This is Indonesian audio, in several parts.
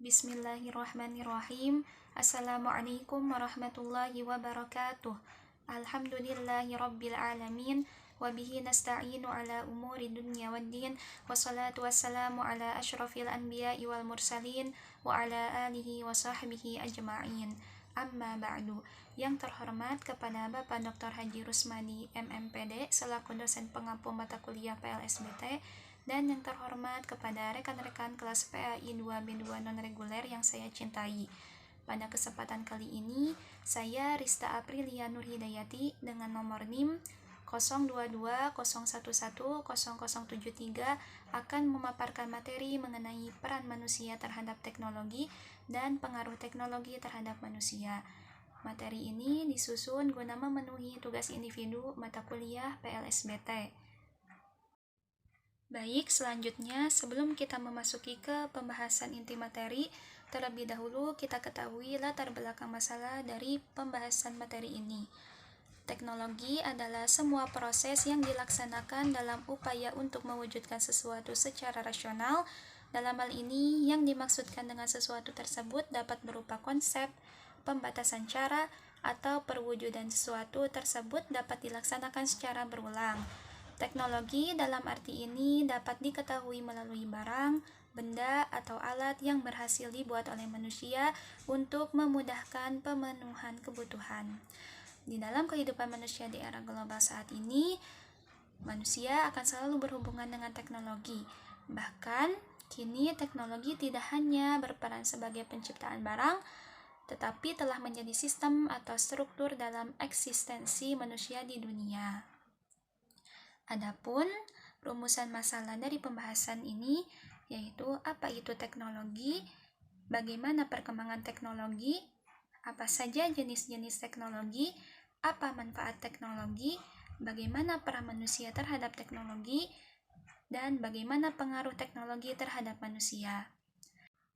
Bismillahirrahmanirrahim. Assalamualaikum warahmatullahi wabarakatuh. Alhamdulillahirabbil alamin wa bihi nasta'inu ala umuri dunya waddin. Wassalatu wassalamu ala asyrafil anbiya'i wal mursalin wa ala alihi wa sahbihi ajma'in. Amma ba'du. Yang terhormat kepada Bapak Dr. Haji Rusmadi MMPD selaku dosen pengampu mata kuliah PLSBT, dan yang terhormat kepada rekan-rekan kelas PAI 2B2 non-reguler yang saya cintai. Pada kesempatan kali ini, saya Rista Aprilia Nurhidayati dengan nomor NIM 0220110073 akan memaparkan materi mengenai peran manusia terhadap teknologi dan pengaruh teknologi terhadap manusia. Materi ini disusun guna memenuhi tugas individu mata kuliah PLSBT. Baik, selanjutnya sebelum kita memasuki ke pembahasan inti materi, terlebih dahulu kita ketahui latar belakang masalah dari pembahasan materi ini. Teknologi adalah semua proses yang dilaksanakan dalam upaya untuk mewujudkan sesuatu secara rasional. Dalam hal ini, yang dimaksudkan dengan sesuatu tersebut dapat berupa konsep, pembatasan cara, atau perwujudan sesuatu tersebut dapat dilaksanakan secara berulang. Teknologi dalam arti ini dapat diketahui melalui barang, benda, atau alat yang berhasil dibuat oleh manusia untuk memudahkan pemenuhan kebutuhan. Di dalam kehidupan manusia di era global saat ini, manusia akan selalu berhubungan dengan teknologi. Bahkan, kini teknologi tidak hanya berperan sebagai penciptaan barang, tetapi telah menjadi sistem atau struktur dalam eksistensi manusia di dunia. Adapun rumusan masalah dari pembahasan ini yaitu apa itu teknologi, bagaimana perkembangan teknologi, apa saja jenis-jenis teknologi, apa manfaat teknologi, bagaimana peran manusia terhadap teknologi, dan bagaimana pengaruh teknologi terhadap manusia.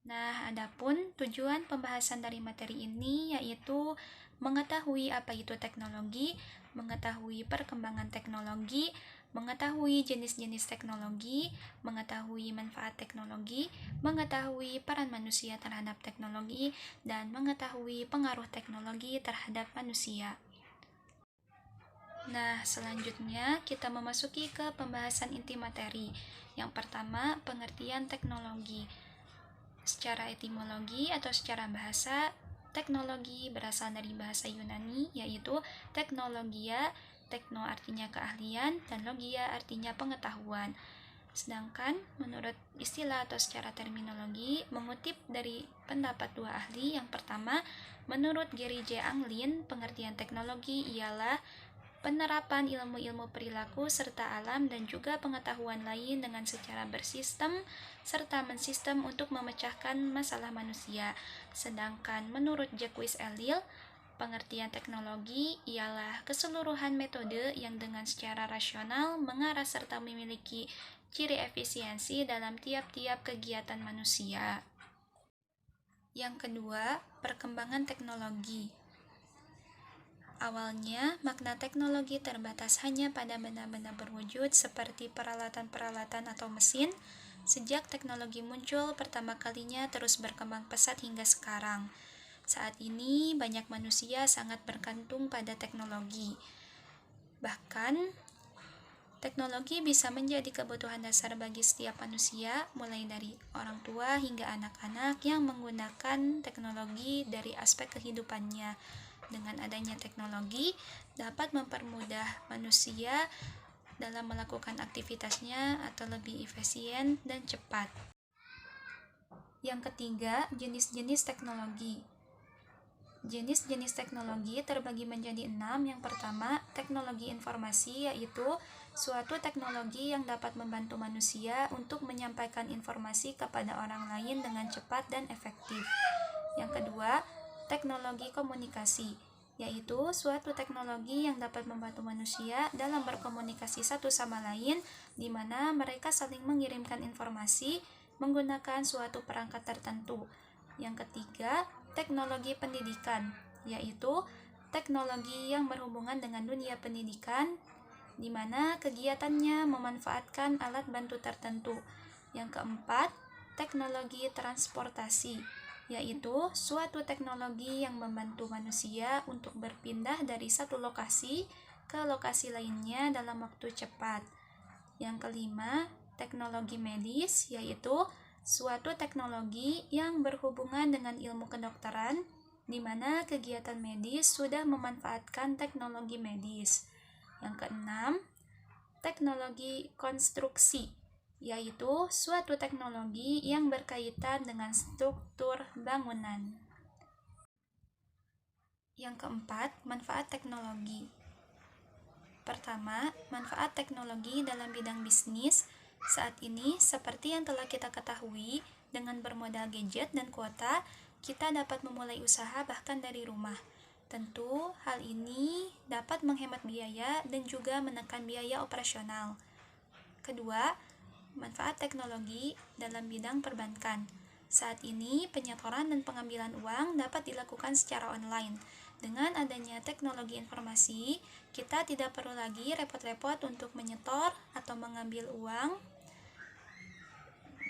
Nah, adapun tujuan pembahasan dari materi ini yaitu mengetahui apa itu teknologi, mengetahui perkembangan teknologi, mengetahui jenis-jenis teknologi, mengetahui manfaat teknologi, mengetahui peran manusia terhadap teknologi, dan mengetahui pengaruh teknologi terhadap manusia. Nah, selanjutnya kita memasuki ke pembahasan inti materi. Yang pertama, pengertian teknologi. Secara etimologi atau secara bahasa, teknologi berasal dari bahasa Yunani yaitu teknologia. Tekno artinya keahlian dan logia artinya pengetahuan. Sedangkan menurut istilah atau secara terminologi, mengutip dari pendapat dua ahli, yang pertama, menurut Gary J. Anglin, pengertian teknologi ialah penerapan ilmu-ilmu perilaku serta alam dan juga pengetahuan lain dengan secara bersistem serta mensistem untuk memecahkan masalah manusia. Sedangkan menurut Jacques Ellul, pengertian teknologi ialah keseluruhan metode yang dengan secara rasional mengarah serta memiliki ciri efisiensi dalam tiap-tiap kegiatan manusia. Yang kedua, perkembangan teknologi. Awalnya, makna teknologi terbatas hanya pada benda-benda berwujud seperti peralatan-peralatan atau mesin. Sejak teknologi muncul pertama kalinya terus berkembang pesat hingga sekarang. Saat ini, banyak manusia sangat bergantung pada teknologi. Bahkan, teknologi bisa menjadi kebutuhan dasar bagi setiap manusia, mulai dari orang tua hingga anak-anak yang menggunakan teknologi dari aspek kehidupannya. Dengan adanya teknologi, dapat mempermudah manusia dalam melakukan aktivitasnya atau lebih efisien dan cepat. Yang ketiga, jenis-jenis teknologi. Jenis-jenis teknologi terbagi menjadi 6. Yang pertama, teknologi informasi, yaitu suatu teknologi yang dapat membantu manusia untuk menyampaikan informasi kepada orang lain dengan cepat dan efektif. Yang kedua, teknologi komunikasi, yaitu suatu teknologi yang dapat membantu manusia dalam berkomunikasi satu sama lain, di mana mereka saling mengirimkan informasi menggunakan suatu perangkat tertentu. Yang ketiga, teknologi pendidikan, yaitu teknologi yang berhubungan dengan dunia pendidikan, di mana kegiatannya memanfaatkan alat bantu tertentu. Yang keempat, teknologi transportasi, yaitu suatu teknologi yang membantu manusia untuk berpindah dari satu lokasi ke lokasi lainnya dalam waktu cepat. Yang kelima, teknologi medis, yaitu suatu teknologi yang berhubungan dengan ilmu kedokteran, di mana kegiatan medis sudah memanfaatkan teknologi medis. Yang keenam, teknologi konstruksi, yaitu suatu teknologi yang berkaitan dengan struktur bangunan. Yang keempat, manfaat teknologi. Pertama, manfaat teknologi dalam bidang bisnis. Saat ini, seperti yang telah kita ketahui, dengan bermodal gadget dan kuota, kita dapat memulai usaha bahkan dari rumah. Tentu, hal ini dapat menghemat biaya dan juga menekan biaya operasional. Kedua, manfaat teknologi dalam bidang perbankan. Saat ini, penyetoran dan pengambilan uang dapat dilakukan secara online. Dengan adanya teknologi informasi, kita tidak perlu lagi repot-repot untuk menyetor atau mengambil uang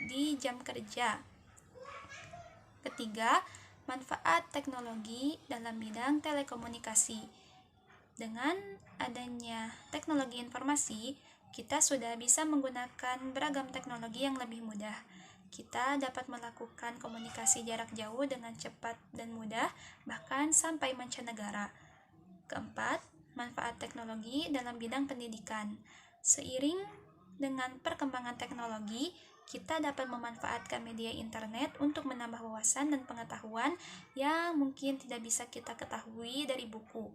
di jam kerja. Ketiga, manfaat teknologi dalam bidang telekomunikasi. Dengan adanya teknologi informasi, kita sudah bisa menggunakan beragam teknologi yang lebih mudah. Kita dapat melakukan komunikasi jarak jauh dengan cepat dan mudah, bahkan sampai mancanegara. Keempat, manfaat teknologi dalam bidang pendidikan. Seiring dengan perkembangan teknologi, kita dapat memanfaatkan media internet untuk menambah wawasan dan pengetahuan yang mungkin tidak bisa kita ketahui dari buku.